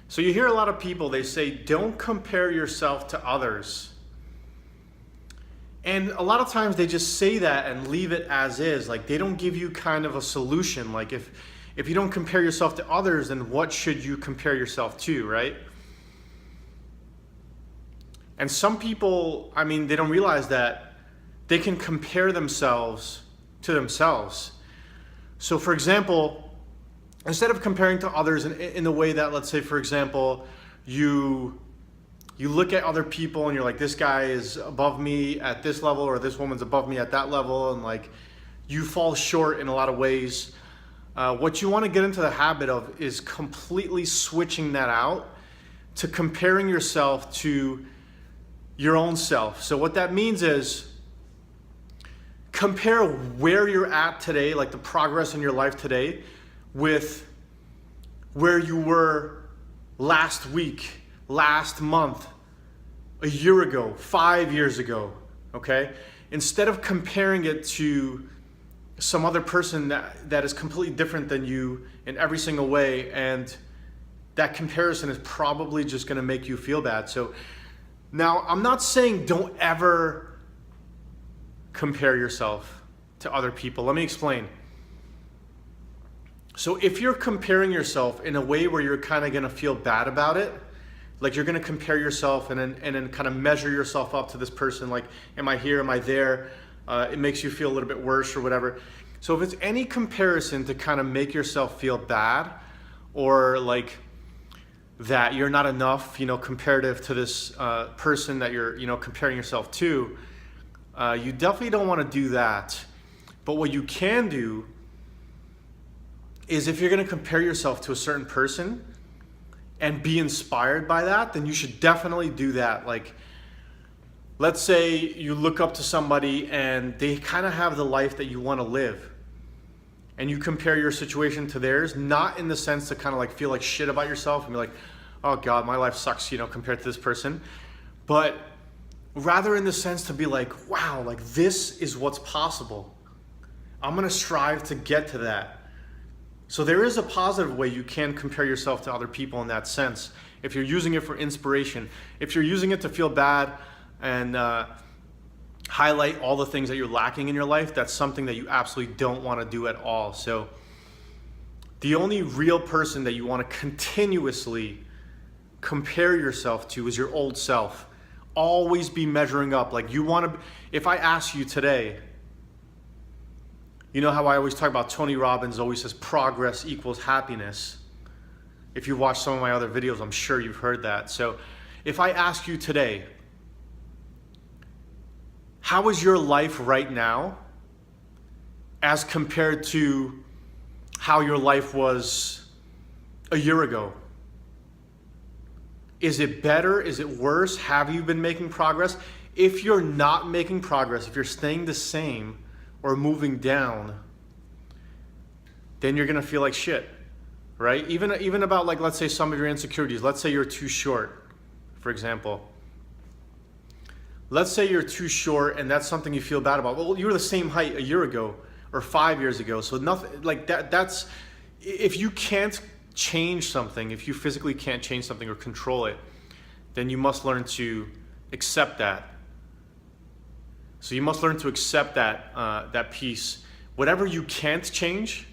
So you hear a lot of people, they say, don't compare yourself to others. And a lot of times they just say that and leave it as is. Like they don't give you kind of a solution. Like if you don't compare yourself to others, then what should you compare yourself to, right? And some people, I mean, they don't realize that they can compare themselves to themselves. So for example, instead of comparing to others in the way that, let's say, for example, you look at other people and you're like, this guy is above me at this level, or this woman's above me at that level, and like you fall short in a lot of ways. What you want to get into the habit of is completely switching that out to comparing yourself to your own self. So what that means is compare where you're at today, like the progress in your life today, with where you were last week, last month, a year ago, 5 years ago, okay? Instead of comparing it to some other person that is completely different than you in every single way, and that comparison is probably just gonna make you feel bad. So now, I'm not saying don't ever compare yourself to other people. Let me explain. So if you're comparing yourself in a way where you're kind of gonna feel bad about it, like you're gonna compare yourself and then kind of measure yourself up to this person, like, am I here, am I there? It makes you feel a little bit worse or whatever. So if it's any comparison to kind of make yourself feel bad, or like that you're not enough, comparative to this person that you're, comparing yourself to, you definitely don't want to do that. But what you can do is, if you're going to compare yourself to a certain person and be inspired by that, then you should definitely do that. Like, let's say you look up to somebody and they kind of have the life that you want to live, and you compare your situation to theirs, not in the sense to kind of like feel like shit about yourself and be like, oh God, my life sucks, compared to this person, but rather in the sense to be like, wow, like this is what's possible. I'm gonna strive to get to that. So there is a positive way you can compare yourself to other people in that sense. If you're using it for inspiration, if you're using it to feel bad and highlight all the things that you're lacking in your life, that's something that you absolutely don't want to do at all. So the only real person that you want to continuously compare yourself to is your old self. Always be measuring up. Like you want to, if I ask you today, you know how I always talk about Tony Robbins always says progress equals happiness. If you watch some of my other videos, I'm sure you've heard that. So if I ask you today, how is your life right now as compared to how your life was a year ago? Is it better? Is it worse? Have you been making progress? If you're not making progress, if you're staying the same or moving down, then you're gonna feel like shit, right? Even about, like, let's say some of your insecurities. Let's say you're too short, for example. Let's say you're too short and that's something you feel bad about. Well, you were the same height a year ago or 5 years ago. So nothing like that. That's, if you can't change something, if you physically can't change something or control it, then you must learn to accept that. So you must learn to accept that, that piece. Whatever you can't change,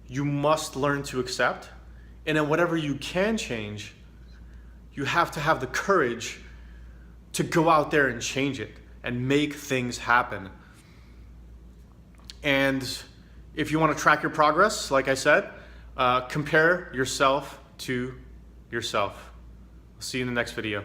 you must learn to accept. And then whatever you can change, you have to have the courage to go out there and change it and make things happen. And if you want to track your progress, like I said, compare yourself to yourself. I'll see you in the next video.